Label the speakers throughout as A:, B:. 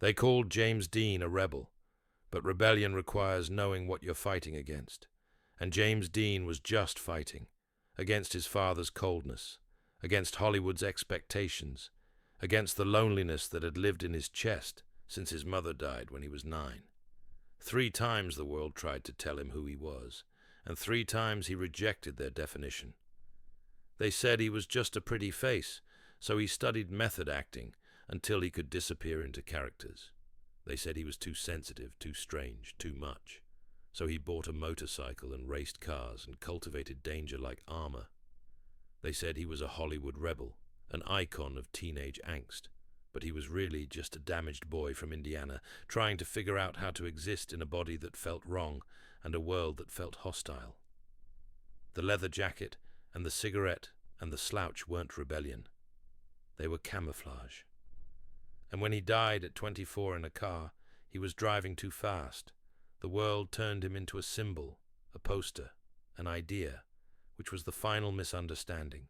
A: They called James Dean a rebel, but rebellion requires knowing what you're fighting against. And James Dean was just fighting against his father's coldness, against Hollywood's expectations, against the loneliness that had lived in his chest since his mother died when he was 9. 3 times the world tried to tell him who he was, and 3 times he rejected their definition. They said he was just a pretty face, so he studied method acting until he could disappear into characters. They said he was too sensitive, too strange, too much. So he bought a motorcycle and raced cars and cultivated danger like armor. They said he was a Hollywood rebel, an icon of teenage angst, but he was really just a damaged boy from Indiana, trying to figure out how to exist in a body that felt wrong and a world that felt hostile. The leather jacket and the cigarette and the slouch weren't rebellion. They were camouflage. And when he died at 24 in a car, he was driving too fast. The world turned him into a symbol, a poster, an idea, which was the final misunderstanding.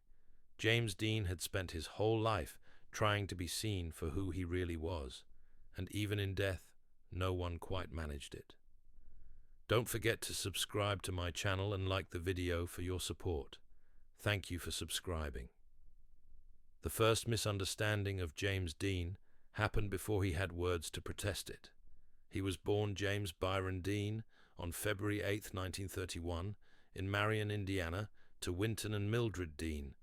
A: James Dean had spent his whole life trying to be seen for who he really was, and even in death, no one quite managed it. Don't forget to subscribe to my channel and like the video for your support. Thank you for subscribing. The first misunderstanding of James Dean happened before he had words to protest it. He was born James Byron Dean on February 8, 1931, in Marion, Indiana, to Winton and Mildred Dean,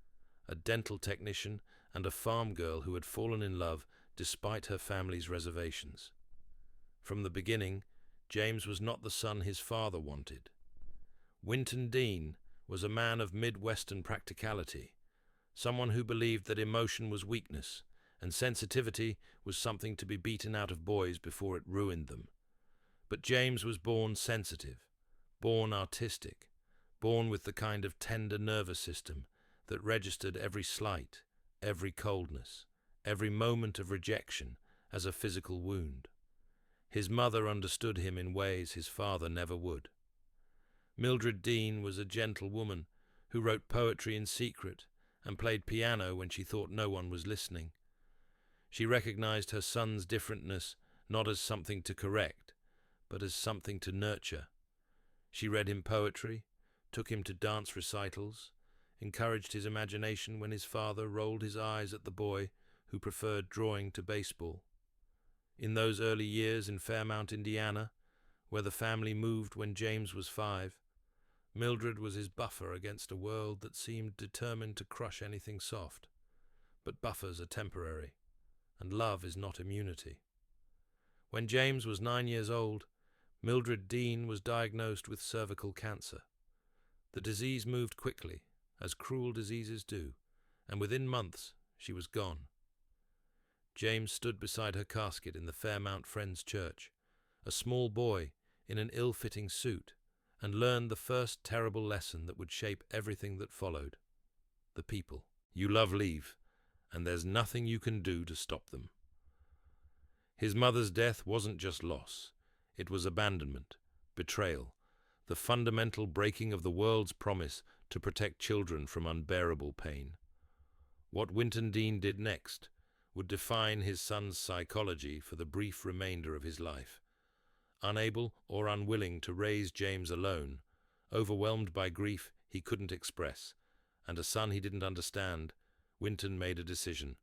A: a dental technician and a farm girl who had fallen in love despite her family's reservations. From the beginning, James was not the son his father wanted. Winton Dean was a man of Midwestern practicality, someone who believed that emotion was weakness, and sensitivity was something to be beaten out of boys before it ruined them. But James was born sensitive, born artistic, born with the kind of tender nervous system that registered every slight, every coldness, every moment of rejection as a physical wound. His mother understood him in ways his father never would. Mildred Dean was a gentle woman who wrote poetry in secret and played piano when she thought no one was listening. She recognized her son's differentness not as something to correct, but as something to nurture. She read him poetry, took him to dance recitals, encouraged his imagination when his father rolled his eyes at the boy who preferred drawing to baseball. In those early years in Fairmount, Indiana, where the family moved when James was 5, Mildred was his buffer against a world that seemed determined to crush anything soft. But buffers are temporary, and love is not immunity. When James was 9 years old, Mildred Dean was diagnosed with cervical cancer. The disease moved quickly, as cruel diseases do, and within months she was gone. James stood beside her casket in the Fairmount Friends Church, a small boy in an ill-fitting suit, and learned the first terrible lesson that would shape everything that followed. The people you love leave, and there's nothing you can do to stop them. His mother's death wasn't just loss. It was abandonment, betrayal, the fundamental breaking of the world's promise to protect children from unbearable pain. What Winton Dean did next would define his son's psychology for the brief remainder of his life. Unable or unwilling to raise James alone, overwhelmed by grief he couldn't express, and a son he didn't understand, Winton made a decision.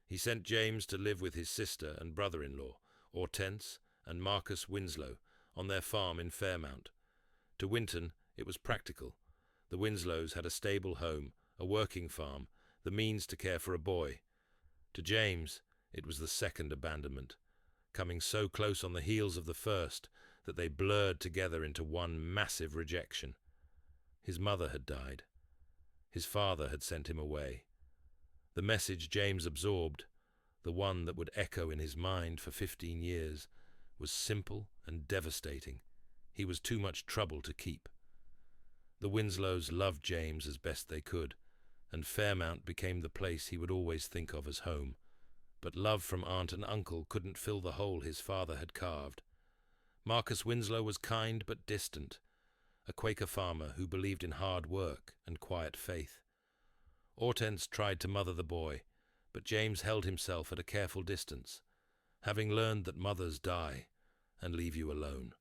A: He sent James to live with his sister and brother-in-law, Hortense and Marcus Winslow, on their farm in Fairmount. To Winton, it was practical. The Winslows had a stable home, a working farm, the means to care for a boy. To James, it was the second abandonment, coming so close on the heels of the first that they blurred together into one massive rejection. His mother had died. His father had sent him away. The message James absorbed, the one that would echo in his mind for 15 years, was simple and devastating. He was too much trouble to keep. The Winslows loved James as best they could, and Fairmount became the place he would always think of as home. But love from aunt and uncle couldn't fill the hole his father had carved. Marcus Winslow was kind but distant, a Quaker farmer who believed in hard work and quiet faith. Hortense tried to mother the boy, but James held himself at a careful distance. having learned that mothers die and leave you alone.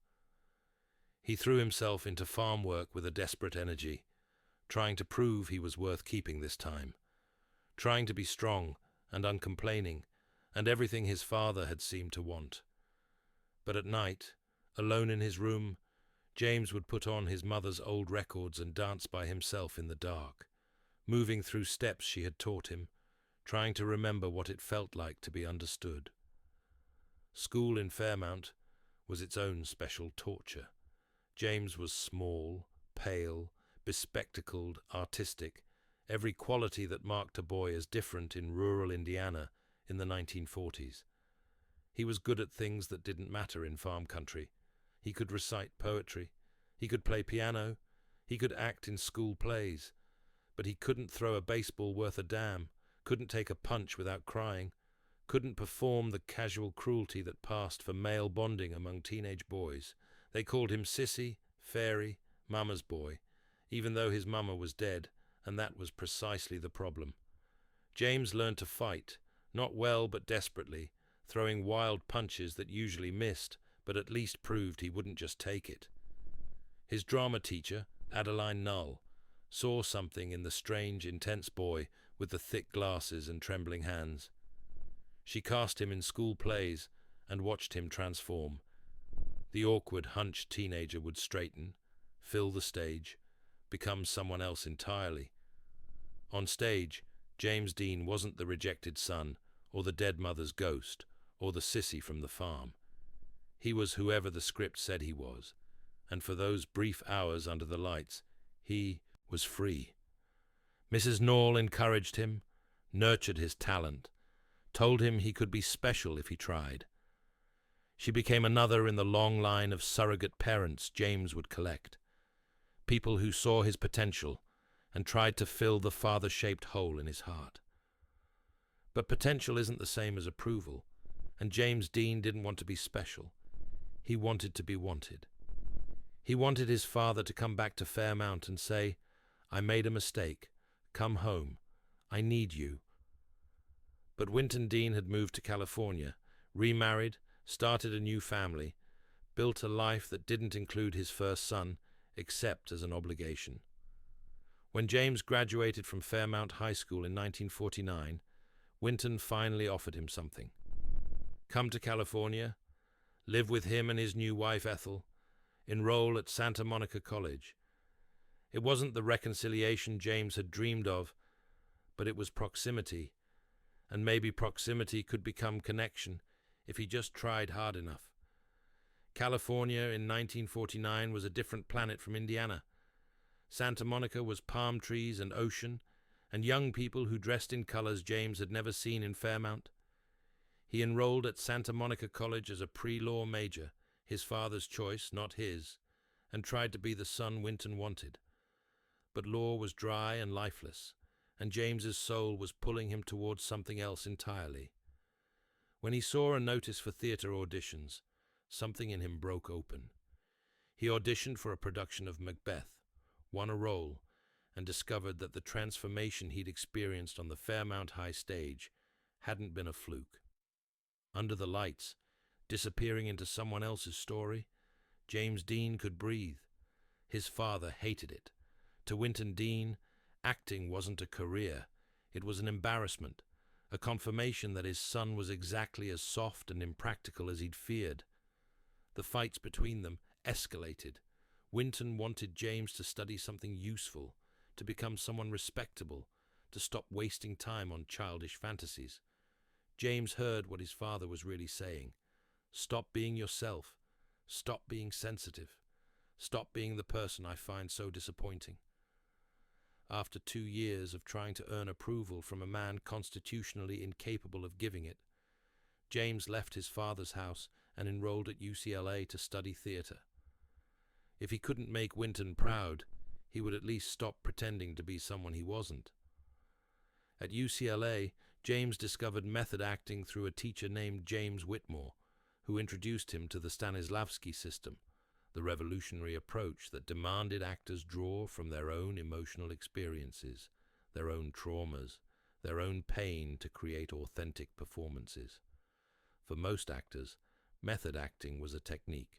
A: He threw himself into farm work with a desperate energy, trying to prove he was worth keeping this time, trying to be strong and uncomplaining, and everything his father had seemed to want. But at night, alone in his room, James would put on his mother's old records and dance by himself in the dark, moving through steps she had taught him, trying to remember what it felt like to be understood. School in Fairmount was its own special torture. James was small, pale, bespectacled, artistic, every quality that marked a boy as different in rural Indiana in the 1940s. He was good at things that didn't matter in farm country. He could recite poetry, he could play piano, he could act in school plays, but he couldn't throw a baseball worth a damn, couldn't take a punch without crying, couldn't perform the casual cruelty that passed for male bonding among teenage boys. They called him sissy, fairy, mama's boy, even though his mama was dead, and that was precisely the problem. James learned to fight, not well but desperately, throwing wild punches that usually missed, but at least proved he wouldn't just take it. His drama teacher, Adeline Null, saw something in the strange, intense boy with the thick glasses and trembling hands. She cast him in school plays and watched him transform. The awkward, hunched teenager would straighten, fill the stage, become someone else entirely. On stage, James Dean wasn't the rejected son, or the dead mother's ghost, or the sissy from the farm. He was whoever the script said he was, and for those brief hours under the lights, he was free. Mrs. Norl encouraged him, nurtured his talent, told him he could be special if he tried. She became another in the long line of surrogate parents James would collect, people who saw his potential and tried to fill the father-shaped hole in his heart. But potential isn't the same as approval, and James Dean didn't want to be special. He wanted to be wanted. He wanted his father to come back to Fairmount and say, "I made a mistake. Come home. I need you." But Winton Dean had moved to California, remarried, started a new family, built a life that didn't include his first son, except as an obligation. When James graduated from Fairmount High School in 1949, Winton finally offered him something. Come to California, live with him and his new wife Ethel, enroll at Santa Monica College. It wasn't the reconciliation James had dreamed of, but it was proximity, and maybe proximity could become connection if he just tried hard enough. California in 1949 was a different planet from Indiana. Santa Monica was palm trees and ocean, and young people who dressed in colors James had never seen in Fairmount. He enrolled at Santa Monica College as a pre-law major, his father's choice, not his, and tried to be the son Winton wanted. But law was dry and lifeless, and James's soul was pulling him towards something else entirely. When he saw a notice for theater auditions, something in him broke open. He auditioned for a production of Macbeth, won a role, and discovered that the transformation he'd experienced on the Fairmount High stage hadn't been a fluke. Under the lights, disappearing into someone else's story, James Dean could breathe. His father hated it. To Winton Dean, acting wasn't a career. It was an embarrassment, a confirmation that his son was exactly as soft and impractical as he'd feared. The fights between them escalated. Winton wanted James to study something useful, to become someone respectable, to stop wasting time on childish fantasies. James heard what his father was really saying. Stop being yourself. Stop being sensitive. Stop being the person I find so disappointing. After 2 years of trying to earn approval from a man constitutionally incapable of giving it, James left his father's house and enrolled at UCLA to study theater. If he couldn't make Winton proud, he would at least stop pretending to be someone he wasn't. At UCLA, James discovered method acting through a teacher named James Whitmore, who introduced him to the Stanislavski system, the revolutionary approach that demanded actors draw from their own emotional experiences, their own traumas, their own pain to create authentic performances. For most actors, method acting was a technique.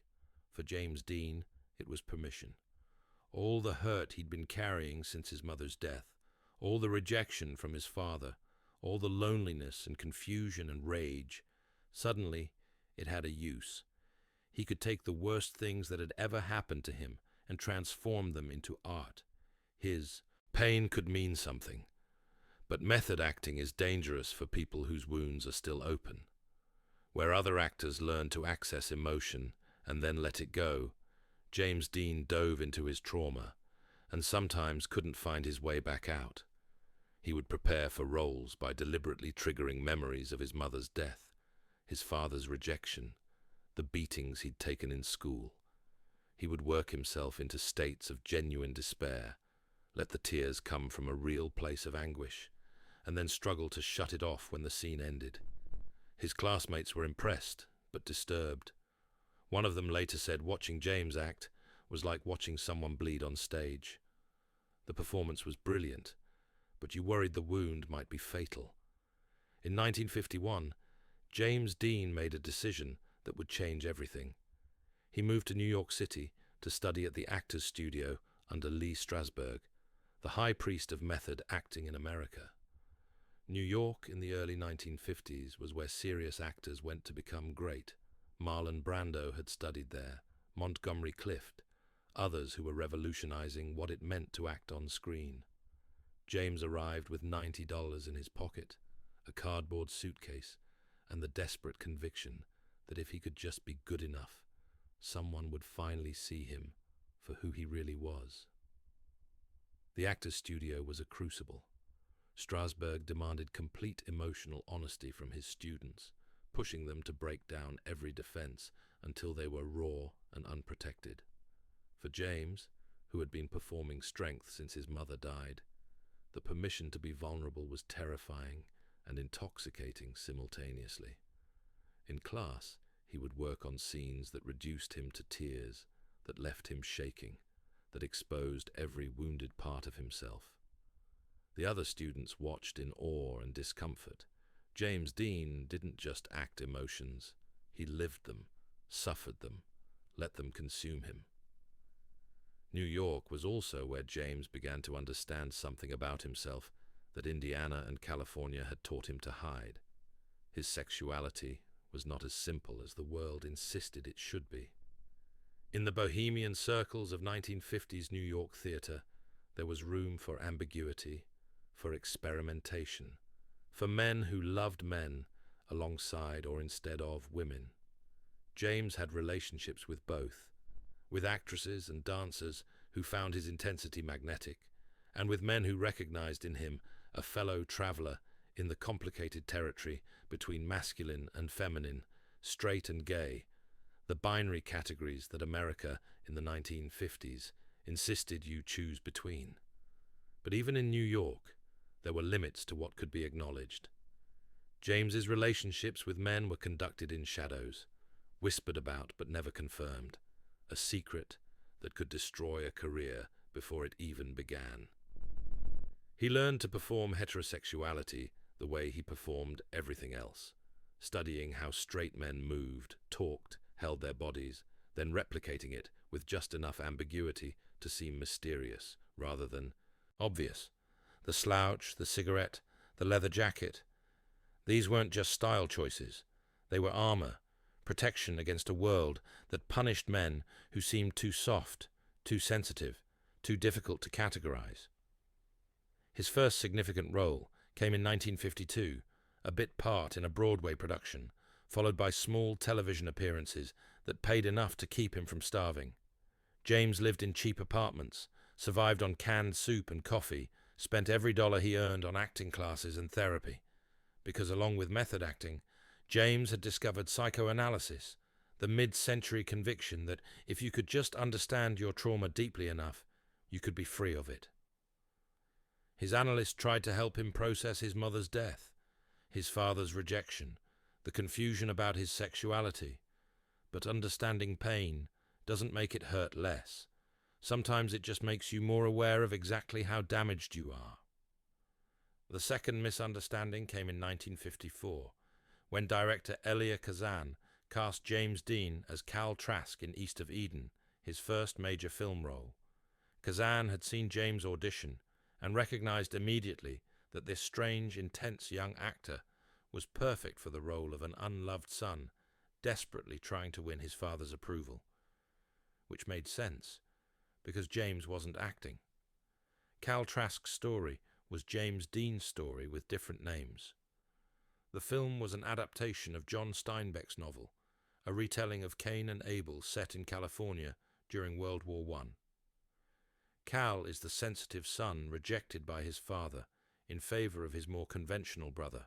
A: For James Dean, it was permission. All the hurt he'd been carrying since his mother's death, all the rejection from his father, all the loneliness and confusion and rage, suddenly it had a use. He could take the worst things that had ever happened to him and transform them into art. His pain could mean something. But method acting is dangerous for people whose wounds are still open. Where other actors learn to access emotion and then let it go, James Dean dove into his trauma and sometimes couldn't find his way back out. He would prepare for roles by deliberately triggering memories of his mother's death, his father's rejection, the beatings he'd taken in school. He would work himself into states of genuine despair, let the tears come from a real place of anguish, and then struggle to shut it off when the scene ended. His classmates were impressed, but disturbed. One of them later said watching James act was like watching someone bleed on stage. The performance was brilliant, but you worried the wound might be fatal. In 1951, James Dean made a decision that would change everything. He moved to New York City to study at the Actors Studio under Lee Strasberg, the high priest of method acting in America. New York in the early 1950s was where serious actors went to become great. Marlon Brando had studied there, Montgomery Clift, others who were revolutionizing what it meant to act on screen. James arrived with $90 in his pocket, a cardboard suitcase, and the desperate conviction that if he could just be good enough, someone would finally see him for who he really was. The Actors Studio was a crucible. Strasberg demanded complete emotional honesty from his students, pushing them to break down every defense until they were raw and unprotected. For James, who had been performing strength since his mother died, the permission to be vulnerable was terrifying and intoxicating simultaneously. In class, he would work on scenes that reduced him to tears, that left him shaking, that exposed every wounded part of himself. The other students watched in awe and discomfort. James Dean didn't just act emotions. He lived them, suffered them, let them consume him. New York was also where James began to understand something about himself that Indiana and California had taught him to hide. His sexuality was not as simple as the world insisted it should be. In the bohemian circles of 1950s New York theater, there was room for ambiguity, for experimentation, for men who loved men alongside or instead of women. James had relationships with both, with actresses and dancers who found his intensity magnetic, and with men who recognized in him a fellow traveler in the complicated territory between masculine and feminine, straight and gay, the binary categories that America in the 1950s insisted you choose between. But even in New York, there were limits to what could be acknowledged. James's relationships with men were conducted in shadows, whispered about but never confirmed, a secret that could destroy a career before it even began. He learned to perform heterosexuality the way he performed everything else, studying how straight men moved, talked, held their bodies, then replicating it with just enough ambiguity to seem mysterious rather than obvious. The slouch, the cigarette, the leather jacket. These weren't just style choices. They were armor, protection against a world that punished men who seemed too soft, too sensitive, too difficult to categorize. His first significant role came in 1952, a bit part in a Broadway production, followed by small television appearances that paid enough to keep him from starving. James lived in cheap apartments, survived on canned soup and coffee, spent every dollar he earned on acting classes and therapy, because along with method acting, James had discovered psychoanalysis, the mid-century conviction that if you could just understand your trauma deeply enough, you could be free of it. His analyst tried to help him process his mother's death, his father's rejection, the confusion about his sexuality. But understanding pain doesn't make it hurt less. Sometimes it just makes you more aware of exactly how damaged you are. The second misunderstanding came in 1954, when director Elia Kazan cast James Dean as Cal Trask in East of Eden, his first major film role. Kazan had seen James audition and recognized immediately that this strange, intense young actor was perfect for the role of an unloved son, desperately trying to win his father's approval. Which made sense, because James wasn't acting. Cal Trask's story was James Dean's story with different names. The film was an adaptation of John Steinbeck's novel, a retelling of Cain and Abel set in California during World War I. Cal is the sensitive son rejected by his father in favor of his more conventional brother,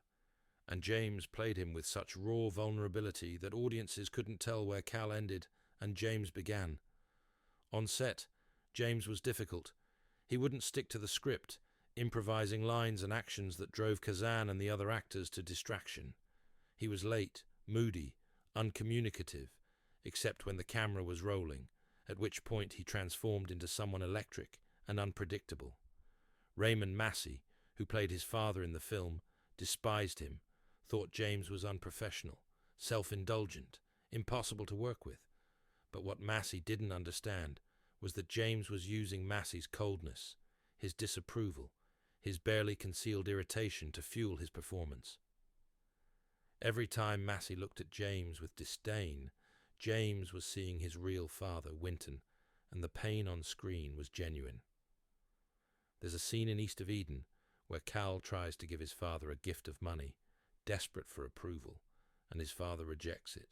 A: and James played him with such raw vulnerability that audiences couldn't tell where Cal ended and James began. On set, James was difficult. He wouldn't stick to the script, improvising lines and actions that drove Kazan and the other actors to distraction. He was late, moody, uncommunicative, except when the camera was rolling, at which point he transformed into someone electric and unpredictable. Raymond Massey, who played his father in the film, despised him, thought James was unprofessional, self-indulgent, impossible to work with. But what Massey didn't understand was that James was using Massey's coldness, his disapproval, his barely concealed irritation to fuel his performance. Every time Massey looked at James with disdain, James was seeing his real father, Winton, and the pain on screen was genuine. There's a scene in East of Eden where Cal tries to give his father a gift of money, desperate for approval, and his father rejects it.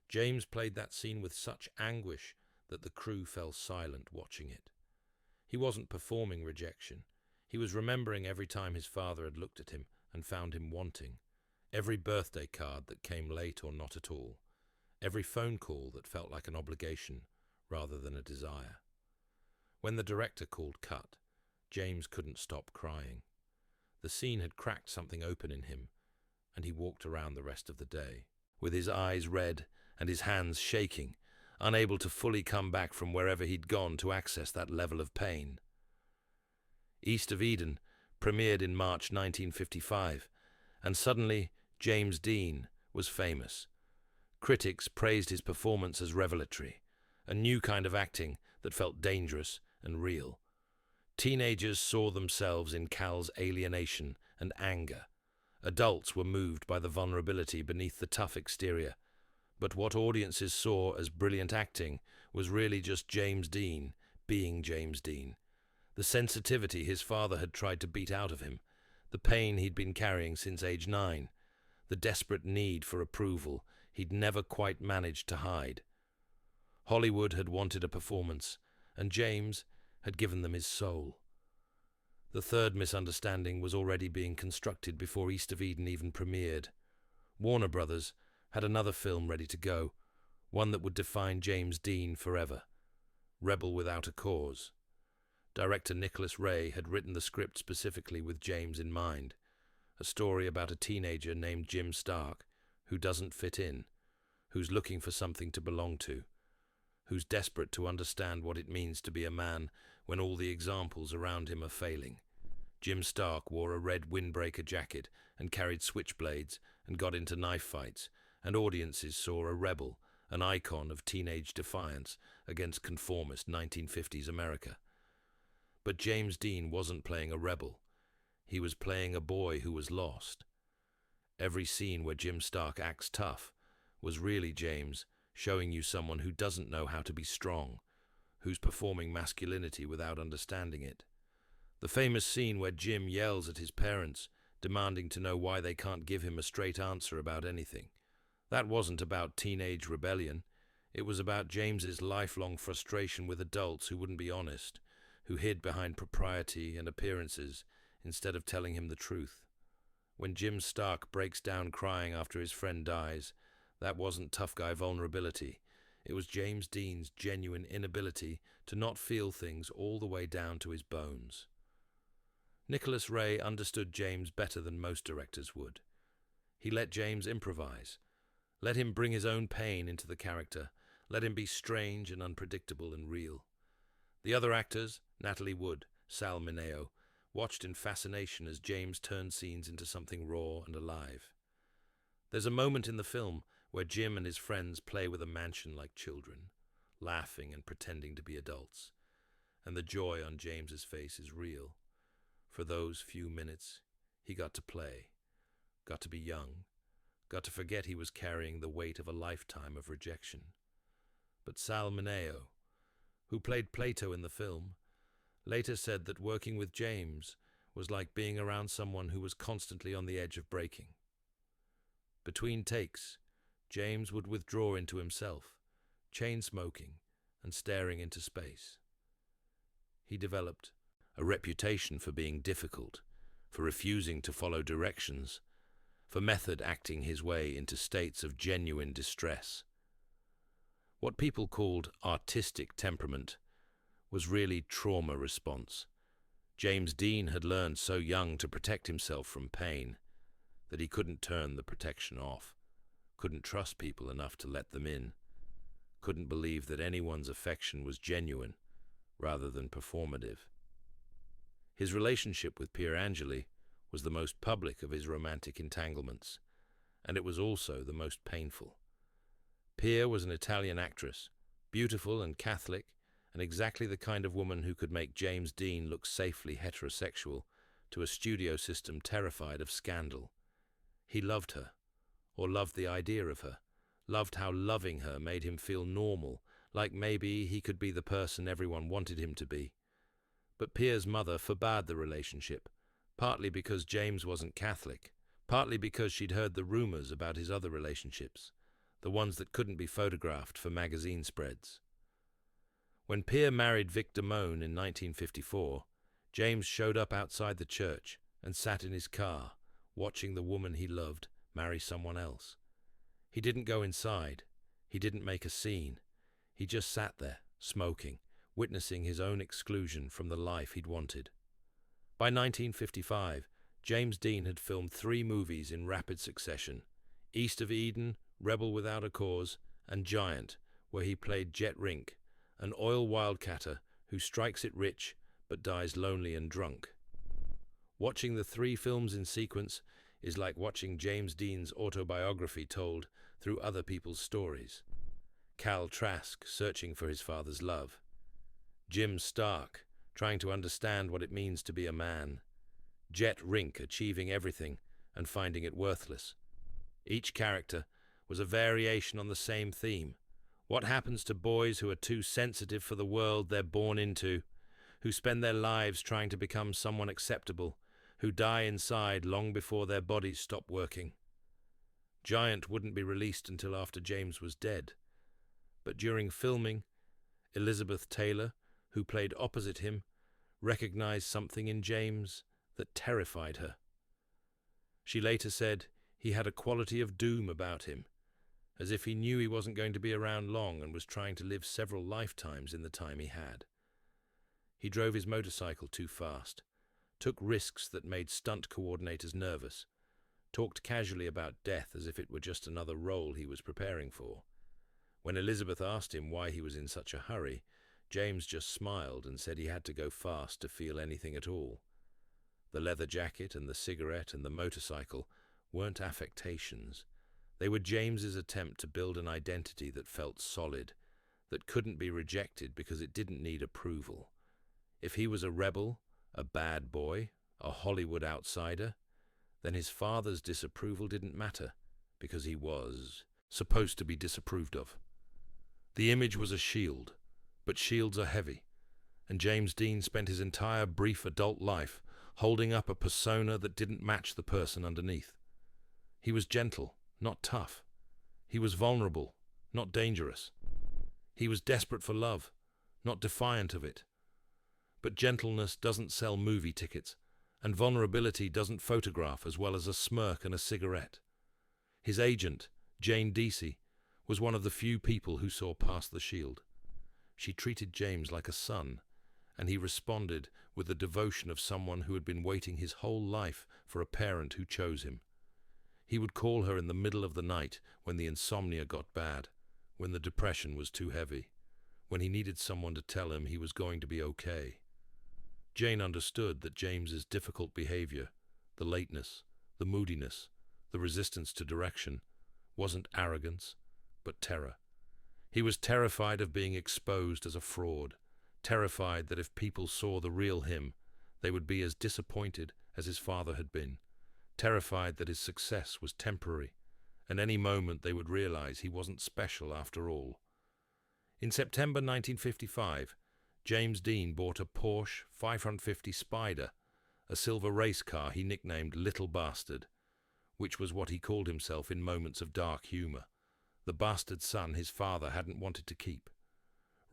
A: James played that scene with such anguish that the crew fell silent watching it. He wasn't performing rejection. He was remembering every time his father had looked at him and found him wanting, every birthday card that came late or not at all, every phone call that felt like an obligation rather than a desire. When the director called cut, James couldn't stop crying. The scene had cracked something open in him, and he walked around the rest of the day, with his eyes red and his hands shaking, unable to fully come back from wherever he'd gone to access that level of pain. East of Eden premiered in March 1955, and suddenly James Dean was famous. Critics praised his performance as revelatory, a new kind of acting that felt dangerous and real. Teenagers saw themselves in Cal's alienation and anger. Adults were moved by the vulnerability beneath the tough exterior. But what audiences saw as brilliant acting was really just James Dean being James Dean. The sensitivity his father had tried to beat out of him, the pain he'd been carrying since age 9, the desperate need for approval he'd never quite managed to hide. Hollywood had wanted a performance, and James had given them his soul. The third misunderstanding was already being constructed before East of Eden even premiered. Warner Brothers had another film ready to go, one that would define James Dean forever, Rebel Without a Cause. Director Nicholas Ray had written the script specifically with James in mind, a story about a teenager named Jim Stark who doesn't fit in, who's looking for something to belong to, who's desperate to understand what it means to be a man when all the examples around him are failing. Jim Stark wore a red windbreaker jacket and carried switchblades and got into knife fights, and audiences saw a rebel, an icon of teenage defiance against conformist 1950s America. But James Dean wasn't playing a rebel. He was playing a boy who was lost. Every scene where Jim Stark acts tough was really James showing you someone who doesn't know how to be strong, who's performing masculinity without understanding it. The famous scene where Jim yells at his parents, demanding to know why they can't give him a straight answer about anything. That wasn't about teenage rebellion. It was about James's lifelong frustration with adults who wouldn't be honest, who hid behind propriety and appearances instead of telling him the truth. When Jim Stark breaks down crying after his friend dies, that wasn't tough guy vulnerability. It was James Dean's genuine inability to not feel things all the way down to his bones. Nicholas Ray understood James better than most directors would. He let James improvise. Let him bring his own pain into the character. Let him be strange and unpredictable and real. The other actors, Natalie Wood, Sal Mineo, watched in fascination as James turned scenes into something raw and alive. There's a moment in the film where Jim and his friends play with a mansion like children, laughing and pretending to be adults, and the joy on James's face is real. For those few minutes, he got to play, got to be young, got to forget he was carrying the weight of a lifetime of rejection. But Sal Mineo, who played Plato in the film, later said that working with James was like being around someone who was constantly on the edge of breaking. Between takes, James would withdraw into himself, chain-smoking and staring into space. He developed a reputation for being difficult, for refusing to follow directions, for method acting his way into states of genuine distress. What people called artistic temperament was really trauma response. James Dean had learned so young to protect himself from pain that he couldn't turn the protection off, couldn't trust people enough to let them in, couldn't believe that anyone's affection was genuine rather than performative. His relationship with Pier Angeli was the most public of his romantic entanglements, and it was also the most painful. Pier was an Italian actress, beautiful and Catholic, and exactly the kind of woman who could make James Dean look safely heterosexual to a studio system terrified of scandal. He loved her, or loved the idea of her, loved how loving her made him feel normal, like maybe he could be the person everyone wanted him to be. But Pier's mother forbade the relationship, partly because James wasn't Catholic, partly because she'd heard the rumors about his other relationships, the ones that couldn't be photographed for magazine spreads. When Pier married Vic Damone in 1954, James showed up outside the church and sat in his car, watching the woman he loved marry someone else. He didn't go inside. He didn't make a scene. He just sat there, smoking, witnessing his own exclusion from the life he'd wanted. By 1955, James Dean had filmed 3 movies in rapid succession: East of Eden, Rebel Without a Cause, and Giant, where he played Jet Rink, an oil wildcatter who strikes it rich but dies lonely and drunk. Watching the 3 films in sequence is like watching James Dean's autobiography told through other people's stories. Cal Trask searching for his father's love. Jim Stark trying to understand what it means to be a man. Jet Rink achieving everything and finding it worthless. Each character was a variation on the same theme. What happens to boys who are too sensitive for the world they're born into, who spend their lives trying to become someone acceptable, who die inside long before their bodies stop working? Giant wouldn't be released until after James was dead. But during filming, Elizabeth Taylor, who played opposite him, recognized something in James that terrified her. She later said he had a quality of doom about him, as if he knew he wasn't going to be around long and was trying to live several lifetimes in the time he had. He drove his motorcycle too fast, took risks that made stunt coordinators nervous, talked casually about death as if it were just another role he was preparing for. When Elizabeth asked him why he was in such a hurry, James just smiled and said he had to go fast to feel anything at all. The leather jacket and the cigarette and the motorcycle weren't affectations. They were James's attempt to build an identity that felt solid, that couldn't be rejected because it didn't need approval. If he was a rebel, a bad boy, a Hollywood outsider, then his father's disapproval didn't matter, because he was supposed to be disapproved of. The image was a shield, but shields are heavy, and James Dean spent his entire brief adult life holding up a persona that didn't match the person underneath. He was gentle, not tough. He was vulnerable, not dangerous. He was desperate for love, not defiant of it. But gentleness doesn't sell movie tickets, and vulnerability doesn't photograph as well as a smirk and a cigarette. His agent, Jane Deasy, was one of the few people who saw past the shield. She treated James like a son, and he responded with the devotion of someone who had been waiting his whole life for a parent who chose him. He would call her in the middle of the night when the insomnia got bad, when the depression was too heavy, when he needed someone to tell him he was going to be okay. Jane understood that James's difficult behavior, the lateness, the moodiness, the resistance to direction, wasn't arrogance, but terror. He was terrified of being exposed as a fraud, terrified that if people saw the real him, they would be as disappointed as his father had been, terrified that his success was temporary, and any moment they would realize he wasn't special after all. In September 1955, James Dean bought a Porsche 550 Spider, a silver race car he nicknamed Little Bastard, which was what he called himself in moments of dark humor, the bastard son his father hadn't wanted to keep.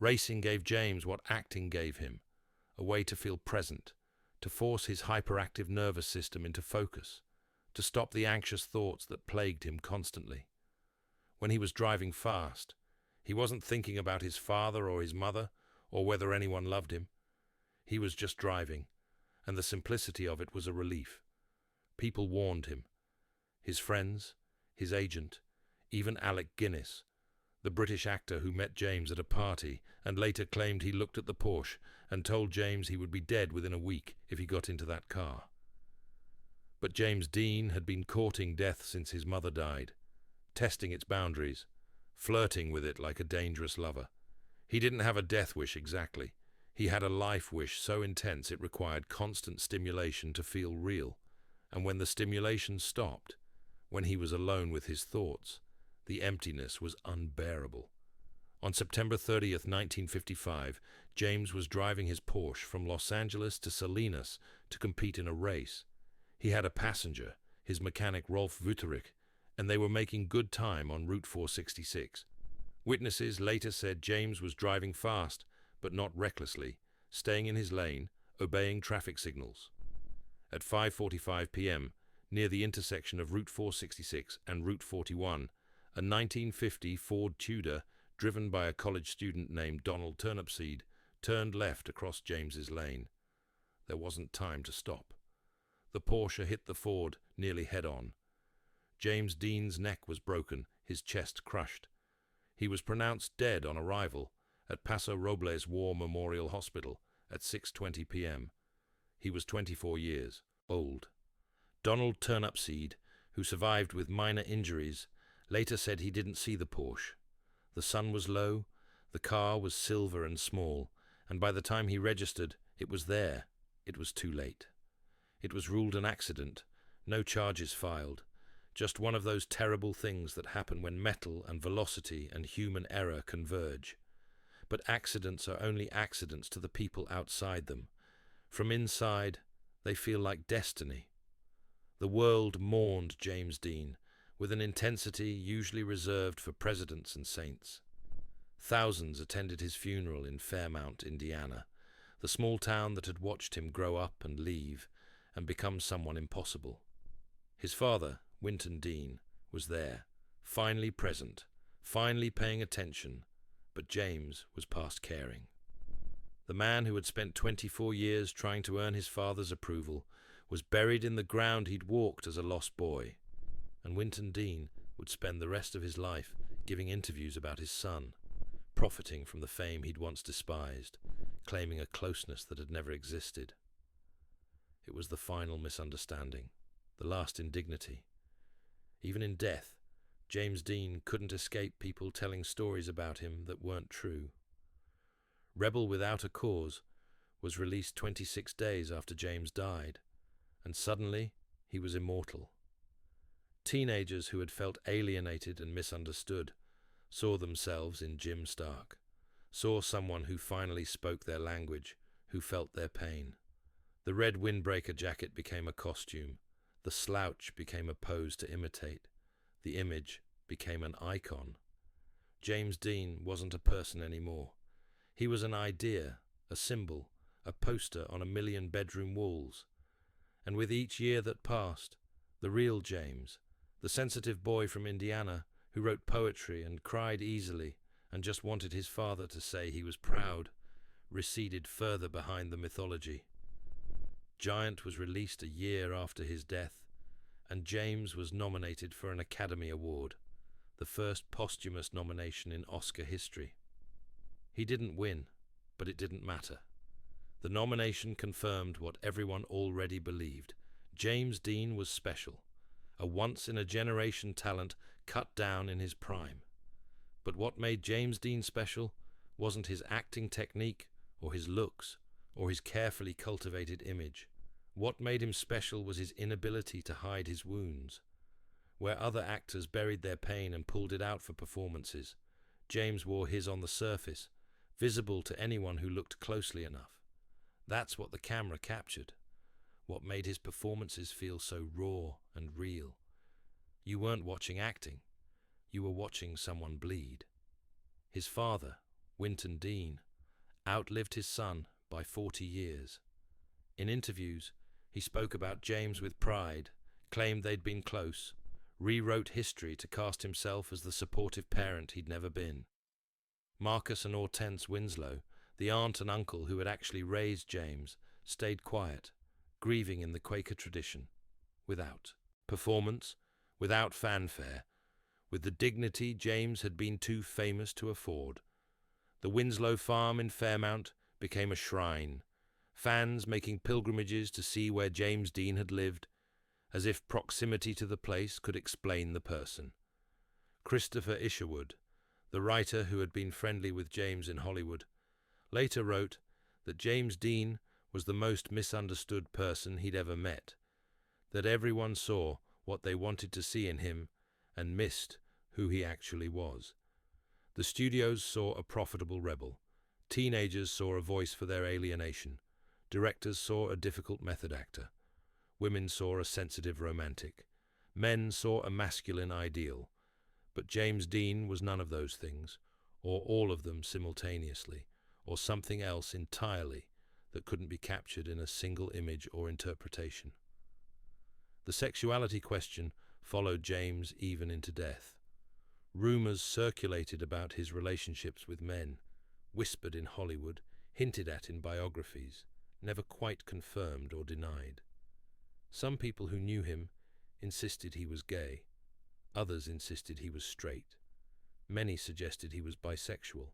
A: Racing gave James what acting gave him, a way to feel present, to force his hyperactive nervous system into focus, to stop the anxious thoughts that plagued him constantly. When he was driving fast, he wasn't thinking about his father or his mother, or whether anyone loved him. He was just driving, and the simplicity of it was a relief. People warned him. His friends, his agent, even Alec Guinness, the British actor who met James at a party and later claimed he looked at the Porsche and told James he would be dead within a week if he got into that car. But James Dean had been courting death since his mother died, testing its boundaries, flirting with it like a dangerous lover. He didn't have a death wish exactly. He had a life wish so intense it required constant stimulation to feel real. And when the stimulation stopped, when he was alone with his thoughts, the emptiness was unbearable. On September 30th, 1955, James was driving his Porsche from Los Angeles to Salinas to compete in a race. He had a passenger, his mechanic Rolf Wüterich, and they were making good time on Route 466. Witnesses later said James was driving fast, but not recklessly, staying in his lane, obeying traffic signals. At 5:45 p.m., near the intersection of Route 466 and Route 41, a 1950 Ford Tudor, driven by a college student named Donald Turnipseed, turned left across James's lane. There wasn't time to stop. The Porsche hit the Ford nearly head-on. James Dean's neck was broken, his chest crushed. He was pronounced dead on arrival at Paso Robles War Memorial Hospital at 6:20 p.m. He was 24 years old. Donald Turnipseed, who survived with minor injuries, later said he didn't see the Porsche. The sun was low, the car was silver and small, and by the time he registered, it was there. It was too late. It was ruled an accident, no charges filed, just one of those terrible things that happen when metal and velocity and human error converge. But accidents are only accidents to the people outside them. From inside, they feel like destiny. The world mourned James Dean, with an intensity usually reserved for presidents and saints. Thousands attended his funeral in Fairmount, Indiana, the small town that had watched him grow up and leave and become someone impossible. His father, Winton Dean, was there, finally present, finally paying attention, but James was past caring. The man who had spent 24 years trying to earn his father's approval was buried in the ground he'd walked as a lost boy, and Winton Dean would spend the rest of his life giving interviews about his son, profiting from the fame he'd once despised, claiming a closeness that had never existed. It was the final misunderstanding, the last indignity. Even in death, James Dean couldn't escape people telling stories about him that weren't true. Rebel Without a Cause was released 26 days after James died, and suddenly he was immortal. Teenagers who had felt alienated and misunderstood saw themselves in Jim Stark, saw someone who finally spoke their language, who felt their pain. The red windbreaker jacket became a costume, the slouch became a pose to imitate, the image became an icon. James Dean wasn't a person anymore. He was an idea, a symbol, a poster on a million bedroom walls. And with each year that passed, the real James, the sensitive boy from Indiana who wrote poetry and cried easily and just wanted his father to say he was proud, receded further behind the mythology. Giant was released a year after his death, and James was nominated for an Academy Award, the first posthumous nomination in Oscar history. He didn't win, but it didn't matter. The nomination confirmed what everyone already believed. James Dean was special, a once-in-a-generation talent cut down in his prime. But what made James Dean special wasn't his acting technique or his looks or his carefully cultivated image. What made him special was his inability to hide his wounds. Where other actors buried their pain and pulled it out for performances, James wore his on the surface, visible to anyone who looked closely enough. That's what the camera captured, what made his performances feel so raw and real. You weren't watching acting, you were watching someone bleed. His father, Winton Dean, outlived his son by 40 years. In interviews, he spoke about James with pride, claimed they'd been close, rewrote history to cast himself as the supportive parent he'd never been. Marcus and Hortense Winslow, the aunt and uncle who had actually raised James, stayed quiet, grieving in the Quaker tradition, without performance, without fanfare, with the dignity James had been too famous to afford. The Winslow farm in Fairmount became a shrine, fans making pilgrimages to see where James Dean had lived, as if proximity to the place could explain the person. Christopher Isherwood, the writer who had been friendly with James in Hollywood, later wrote that James Dean was the most misunderstood person he'd ever met, that everyone saw what they wanted to see in him and missed who he actually was. The studios saw a profitable rebel. Teenagers saw a voice for their alienation. Directors saw a difficult method actor. Women saw a sensitive romantic. Men saw a masculine ideal. But James Dean was none of those things, or all of them simultaneously, or something else entirely that couldn't be captured in a single image or interpretation. The sexuality question followed James even into death. Rumors circulated about his relationships with men, whispered in Hollywood, hinted at in biographies, never quite confirmed or denied. Some people who knew him insisted he was gay. Others insisted he was straight. Many suggested he was bisexual,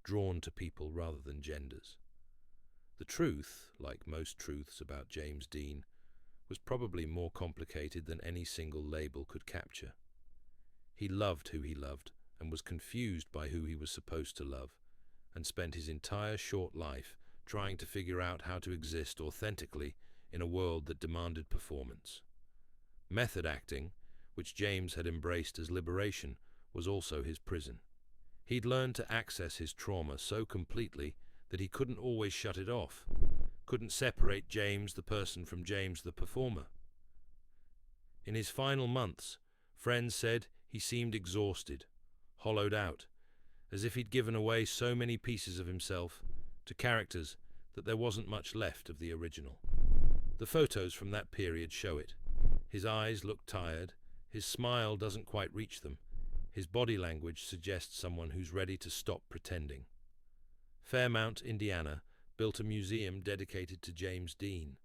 A: drawn to people rather than genders. The truth, like most truths about James Dean, was probably more complicated than any single label could capture. He loved who he loved and was confused by who he was supposed to love, and spent his entire short life trying to figure out how to exist authentically in a world that demanded performance. Method acting, which James had embraced as liberation, was also his prison. He'd learned to access his trauma so completely that he couldn't always shut it off, couldn't separate James the person from James the performer. In his final months, friends said he seemed exhausted, hollowed out, as if he'd given away so many pieces of himself to characters that there wasn't much left of the original. The photos from that period show it. His eyes look tired, his smile doesn't quite reach them, his body language suggests someone who's ready to stop pretending. Fairmount, Indiana, built a museum dedicated to James Dean.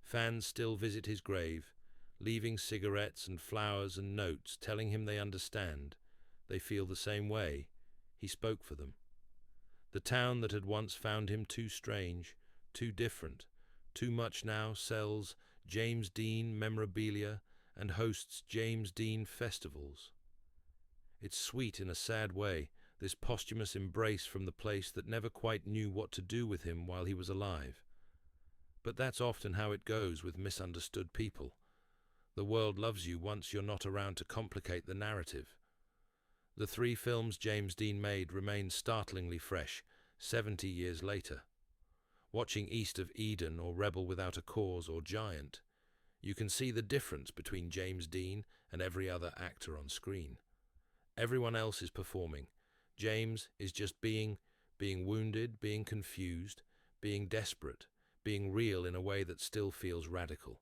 A: Fans still visit his grave, leaving cigarettes and flowers and notes telling him they understand, they feel the same way, he spoke for them. The town that had once found him too strange, too different, too much now sells James Dean memorabilia and hosts James Dean festivals. It's sweet in a sad way, this posthumous embrace from the place that never quite knew what to do with him while he was alive. But that's often how it goes with misunderstood people. The world loves you once you're not around to complicate the narrative. The 3 films James Dean made remain startlingly fresh 70 years later. Watching East of Eden or Rebel Without a Cause or Giant, you can see the difference between James Dean and every other actor on screen. Everyone else is performing. James is just being wounded, being confused, being desperate, being real in a way that still feels radical.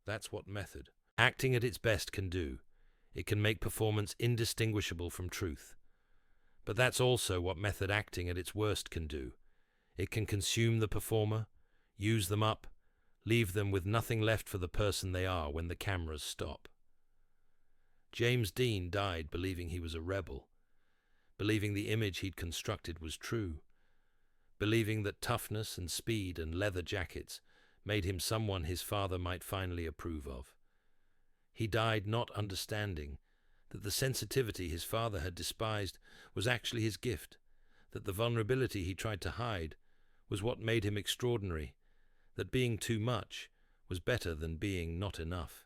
A: That's what method acting at its best can do. It can make performance indistinguishable from truth. But that's also what method acting at its worst can do. It can consume the performer, use them up, leave them with nothing left for the person they are when the cameras stop. James Dean died believing he was a rebel, believing the image he'd constructed was true, believing that toughness and speed and leather jackets made him someone his father might finally approve of. He died not understanding that the sensitivity his father had despised was actually his gift, that the vulnerability he tried to hide was what made him extraordinary, that being too much was better than being not enough.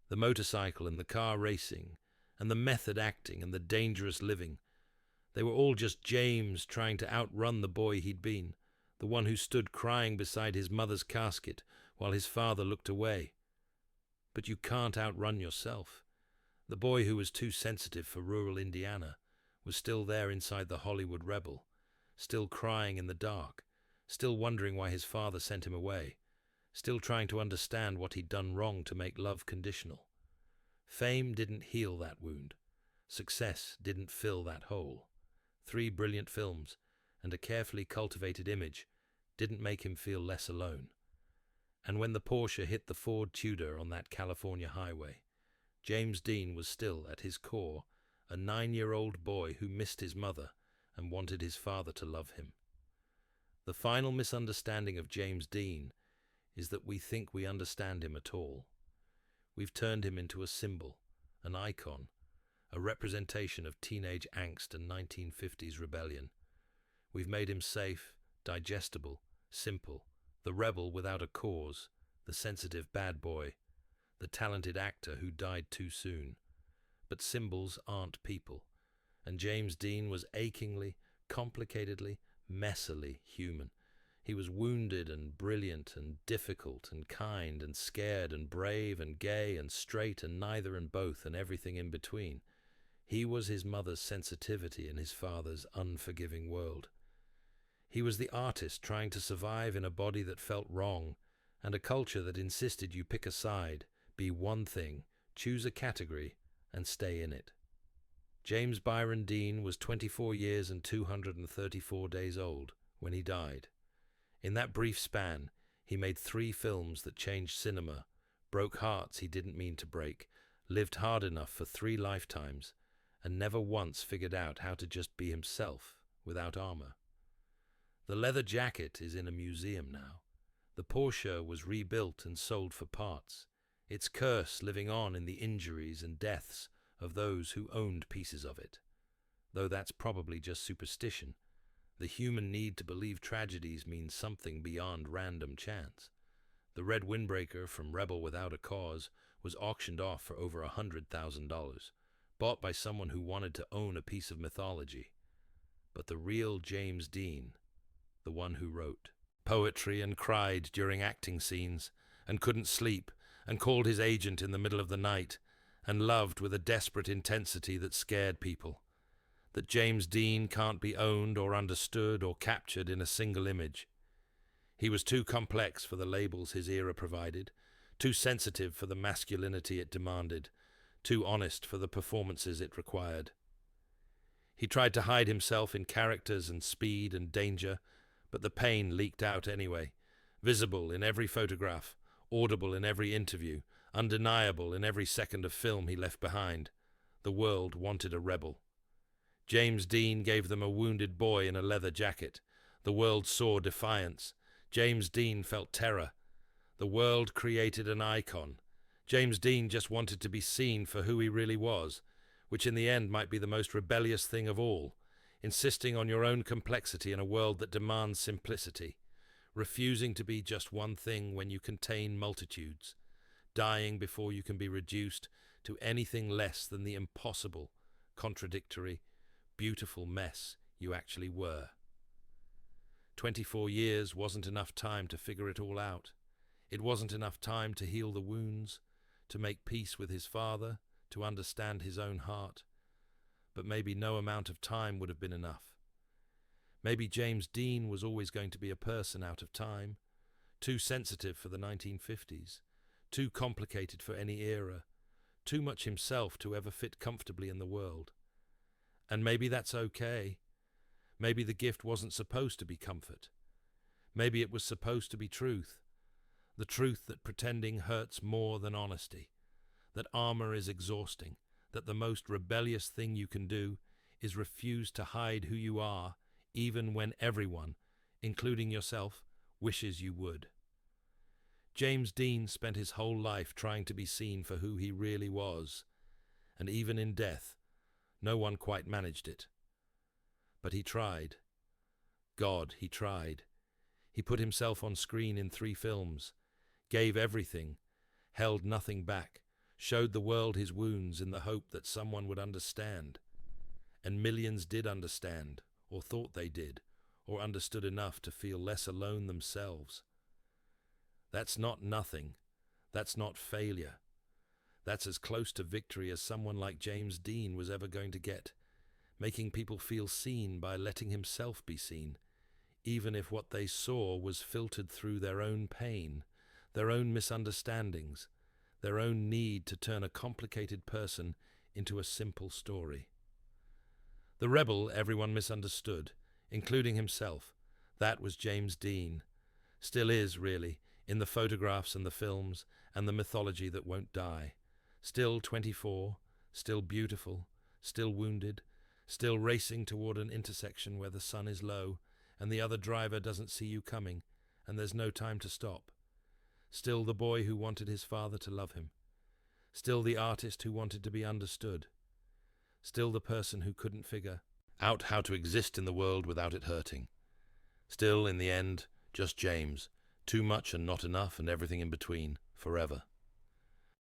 A: The motorcycle and the car racing, and the method acting and the dangerous living, they were all just James trying to outrun the boy he'd been, the one who stood crying beside his mother's casket while his father looked away. But you can't outrun yourself. The boy who was too sensitive for rural Indiana was still there inside the Hollywood Rebel, still crying in the dark, still wondering why his father sent him away, still trying to understand what he'd done wrong to make love conditional. Fame didn't heal that wound. Success didn't fill that hole. 3 brilliant films and a carefully cultivated image didn't make him feel less alone. And when the Porsche hit the Ford Tudor on that California highway, James Dean was still, at his core, a 9-year-old boy who missed his mother and wanted his father to love him. The final misunderstanding of James Dean is that we think we understand him at all. We've turned him into a symbol, an icon, a representation of teenage angst and 1950s rebellion. We've made him safe, digestible, simple, the rebel without a cause, the sensitive bad boy, the talented actor who died too soon. But symbols aren't people, and James Dean was achingly, complicatedly, messily human. He was wounded and brilliant and difficult and kind and scared and brave and gay and straight and neither and both and everything in between. He was his mother's sensitivity in his father's unforgiving world. He was the artist trying to survive in a body that felt wrong and a culture that insisted you pick a side, be one thing, choose a category, and stay in it. James Byron Dean was 24 years and 234 days old when he died. In that brief span, he made 3 films that changed cinema, broke hearts he didn't mean to break, lived hard enough for 3 lifetimes, and never once figured out how to just be himself without armor. The leather jacket is in a museum now. The Porsche was rebuilt and sold for parts, its curse living on in the injuries and deaths of those who owned pieces of it. Though that's probably just superstition. The human need to believe tragedies means something beyond random chance. The red windbreaker from Rebel Without a Cause was auctioned off for over $100,000, bought by someone who wanted to own a piece of mythology. But the real James Dean, the one who wrote poetry and cried during acting scenes, and couldn't sleep, and called his agent in the middle of the night, and loved with a desperate intensity that scared people. That James Dean can't be owned or understood or captured in a single image. He was too complex for the labels his era provided, too sensitive for the masculinity it demanded, too honest for the performances it required. He tried to hide himself in characters and speed and danger, but the pain leaked out anyway, visible in every photograph, audible in every interview, undeniable in every second of film he left behind. The world wanted a rebel. James Dean gave them a wounded boy in a leather jacket. The world saw defiance. James Dean felt terror. The world created an icon. James Dean just wanted to be seen for who he really was, which in the end might be the most rebellious thing of all, insisting on your own complexity in a world that demands simplicity, refusing to be just one thing when you contain multitudes, dying before you can be reduced to anything less than the impossible, contradictory, beautiful mess you actually were. 24 years wasn't enough time to figure it all out. It wasn't enough time to heal the wounds, to make peace with his father, to understand his own heart. But maybe no amount of time would have been enough. Maybe James Dean was always going to be a person out of time, too sensitive for the 1950s, too complicated for any era, too much himself to ever fit comfortably in the world. And maybe that's okay. Maybe the gift wasn't supposed to be comfort. Maybe it was supposed to be truth. The truth that pretending hurts more than honesty, that armor is exhausting, that the most rebellious thing you can do is refuse to hide who you are, even when everyone, including yourself, wishes you would. James Dean spent his whole life trying to be seen for who he really was, and even in death, no one quite managed it. But he tried. God, he tried. He put himself on screen in 3 films, gave everything, held nothing back, showed the world his wounds in the hope that someone would understand. And millions did understand, or thought they did, or understood enough to feel less alone themselves. That's not nothing. That's not failure. That's as close to victory as someone like James Dean was ever going to get, making people feel seen by letting himself be seen, even if what they saw was filtered through their own pain, their own misunderstandings, their own need to turn a complicated person into a simple story. The rebel everyone misunderstood, including himself, that was James Dean. Still is, really, in the photographs and the films and the mythology that won't die. Still 24, still beautiful, still wounded, still racing toward an intersection where the sun is low and the other driver doesn't see you coming and there's no time to stop. Still the boy who wanted his father to love him. Still the artist who wanted to be understood. Still the person who couldn't figure out how to exist in the world without it hurting. Still, in the end, just James, too much and not enough and everything in between, forever.